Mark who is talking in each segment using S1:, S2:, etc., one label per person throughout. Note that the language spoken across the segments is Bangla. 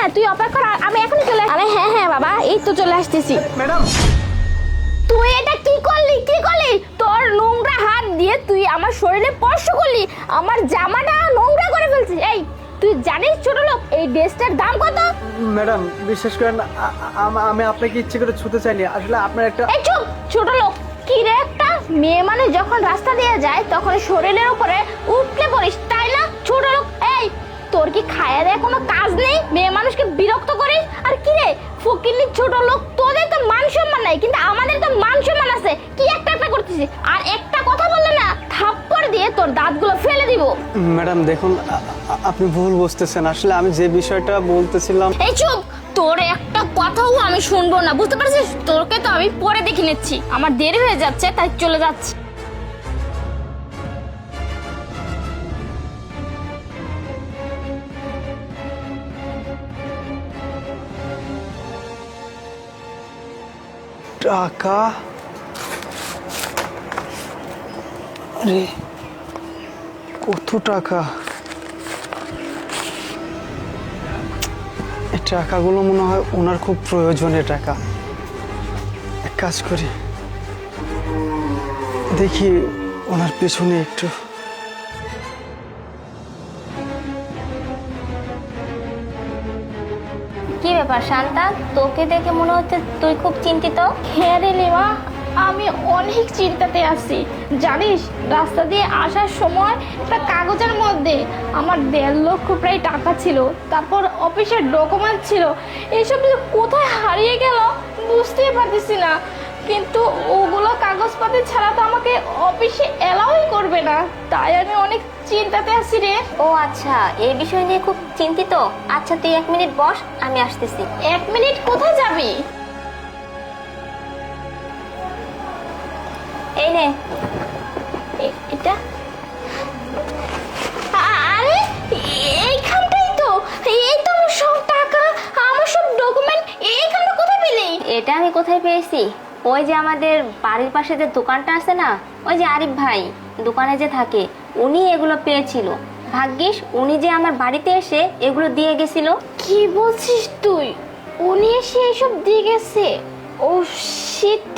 S1: হ্যাঁ তুই অপেক্ষা কর, আমি এখনই চলে। আরে হ্যাঁ হ্যাঁ বাবা, এই তো চলে আসতেছি।
S2: ম্যাডাম
S1: তুই এটা কি করলি, কি করলি? তোর নোংরা হাত দিয়ে তুই আমার শরীরে স্পর্শ করলি, আমার জামাটা নোংরা করে ফেলছিস। এই তুই জানিস ছোট লোক এই ড্রেসটার দাম কত?
S2: ম্যাডাম বিশ্বাস করেন আমি আপনাকে ইচ্ছে করে ছুতে চাইনি, আসলে আপনার একটা।
S1: এই চুপ ছোট লোক, কি রে একটা মেয়ে মানুষ যখন রাস্তা দিয়ে যায় তখন শরীরের উপরে উঠলে পড়িস তাই না ছোট লোক? এই তোর কি খায়া দেয় কোনো কাজ নেই? মেয়ে মানুষকে বিরক্ত করিস। আর কি রে ফকিন্নির ছোট লোক, তোদের তো মান সম্মান নাই কিন্তু আমাদের তো মান সম্মান আছে। কি একটা করতেছিস? আর একটা কথা বললে না থাপ্পড় দিয়ে তোর দাঁতগুলো ফেলে দিব।
S2: ম্যাডাম দেখুন আপনি ভুল বুঝতেছেন, আসলে আমি যে বিষয়টা বলতেছিলাম।
S1: এই চুপ, তোর একটা কথাও আমি শুনবো না, বুঝতে পারছিস? তোকে তো আমি পরে দেখে নিচ্ছি, আমার দেরি হয়ে যাচ্ছে তাই চলে যাচ্ছি।
S2: টাকা, আরে কত টাকা! এই টাকাগুলো মনে হয় ওনার খুব প্রয়োজনীয় টাকা। এক কাজ করি, দেখি ওনার পেছনে একটু।
S3: কি ব্যাপার শান্তা, তোকে দেখে মনে হচ্ছে তুই খুব চিন্তিত।
S1: হ্যাঁ রে লিমা, আমি অনেক চিন্তাতে আছি জানিস। রাস্তা দিয়ে আসার সময় একটা কাগজের মধ্যে আমার 1.5 লক্ষ প্রায় টাকা ছিল, তারপর অফিসের ডকুমেন্ট ছিল, এইসব যে কোথায় হারিয়ে গেল বুঝতেই পারতেছি না। কিন্তু ওগুলো কাগজপাতি ছাড়া তো আমাকে অফিসে এলাওই করবে না, তাই আমি অনেক চিন্তাতে আছি রে।
S3: ও আচ্ছা, এই বিষয় নিয়ে খুব চিন্তিত। আচ্ছা তুই 1 মিনিট বস, আমি আসতেছি।
S1: 1 মিনিট? কোথায় যাবি?
S3: এই নে।
S1: এটা আরে এইখানটাই তো, এই তো আমার সব টাকা, আমার সব ডকুমেন্ট এইখানটা কোথায় পেলি?
S3: এটা আমি কোথায় পেয়েছি? ওই যে আমাদের বাড়ির পাশে যে দোকানটা আছে না, ওই যে আরিফ ভাই দোকানে যে থাকে, উনি এগুলো পেয়েছিল। ভাগ্যিস উনি যে আমার বাড়িতে এসে এগুলো দিয়ে গেছিল।
S1: কি বলছিস তুই? উনি এসে এইসব দিয়ে গেছে? ও শিট,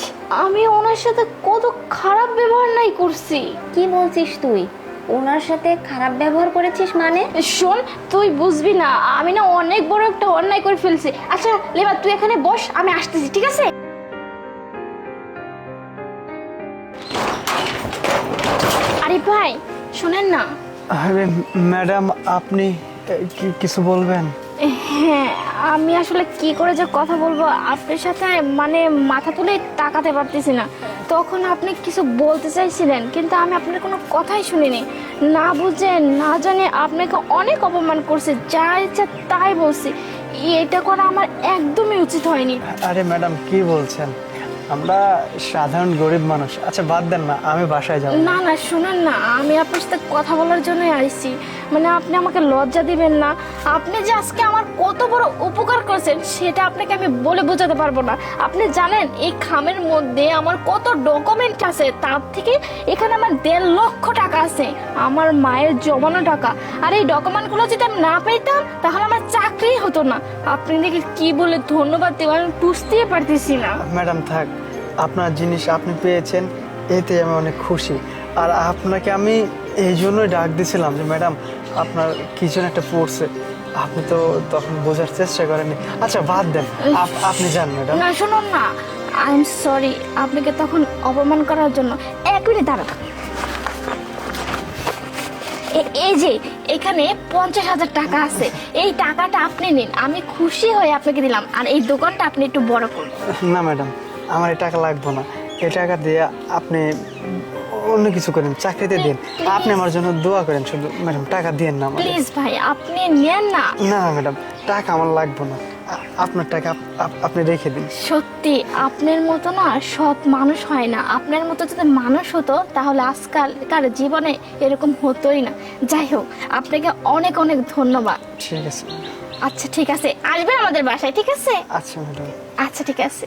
S1: আমি ওনার সাথে কত খারাপ ব্যবহার নাই করছি।
S3: কি বলছিস তুই? ওনার সাথে খারাপ ব্যবহার করেছিস মানে?
S1: শোন, তুই বুঝবি না, আমি না অনেক বড় একটা অন্যায় করে ফেলছি। আচ্ছা লেবা তুই এখানে বস, আমি আসতেছি, ঠিক আছে? আরে ভাই শুনেন না।
S2: আরে ম্যাডাম আপনি কিছু বলবেন?
S1: হ্যাঁ, আমি আসলে কি করে যে কথা বলবো আপনার সাথে, মানে মাথা তুলে তাকাতে পারতেছি না। তখন আপনি কিছু বলতে চাইছিলেন কিন্তু আমি আপনার কোনো কথাই শুনিনি, না বুঝে না জানে আপনাকে অনেক অপমান করছে, যা ইচ্ছা তাই বলছি। এটা করা আমার একদমই উচিত হয়নি।
S2: আরে ম্যাডাম কি বলছেন, আমরা সাধারণ গরিব মানুষ। আচ্ছা বাদ দেন না, আমি বাসায় যাব।
S1: না না শুনুন না, আমি আপনার সাথে কথা বলার জন্যই আইছি, মানে আপনি আমাকে লজ্জা দিবেন না। আপনি যে আজকে আমার কত বড় উপকার করেছেন সেটা আপনাকে আমি বলে বোঝাতে পারবো না। আপনি জানেন এই খামের মধ্যে আমার কত ডকুমেন্ট আছে, তার থেকে এখানে আমার 1.5 লক্ষ টাকা আছে, আমার মায়ের জমানো টাকা। আর এই ডকুমেন্টগুলো যদি আমি না পেতাম তাহলে আমার চাকরি হতো না। আপনি দেখে কি বলে ধন্যবাদ দেব আমি বুঝতেই পারতেছি না।
S2: ম্যাডাম থাক, আপনার জিনিস আপনি পেয়েছেন, এতে আমি অনেক খুশি। আর আপনাকে আমি এই জন্যই ডাক দিয়েছিলাম যে ম্যাডাম আপনার কিছু একটা পড়ছে, আপনি তো তখন বোঝার চেষ্টা করেননি। আচ্ছা বাদ দেন, আপনি যান ম্যাডাম।
S1: না শুনুন না, আই এম সরি আপনাকে তখন অপমান করার জন্য। 1 মিনিট দাঁড়ান, এই যে এখানে 50,000 টাকা আছে, এই টাকাটা আপনি নিন, আমি খুশি হয়ে আপনাকে দিলাম। আর এই দোকানটা আপনি একটু বড় করুন।
S2: না ম্যাডাম, আমার এই টাকা লাগবে না, এই টাকা দিয়ে আপনি অন্য কিছু করেন, চাকরিতে দিন। আপনি আমার জন্য দোয়া করেন শুধু ম্যাডাম, টাকা দিন না আমাকে।
S1: প্লিজ ভাই আপনি নেন না।
S2: না ম্যাডাম, টাকা আমার লাগবে না, আপনার টাকা আপনি রেখে দিন।
S1: সত্যি আপনার মতো না সৎ মানুষ হয় না, আপনার মতো যদি মানুষ হতো তাহলে আজকালকার জীবনে এরকম হতোই না। যাই হোক, আপনাকে অনেক অনেক ধন্যবাদ।
S2: ঠিক আছে।
S1: আচ্ছা ঠিক আছে, আসবেন আমাদের বাসায়, ঠিক আছে?
S2: আচ্ছা ম্যাডাম।
S1: আচ্ছা ঠিক আছে।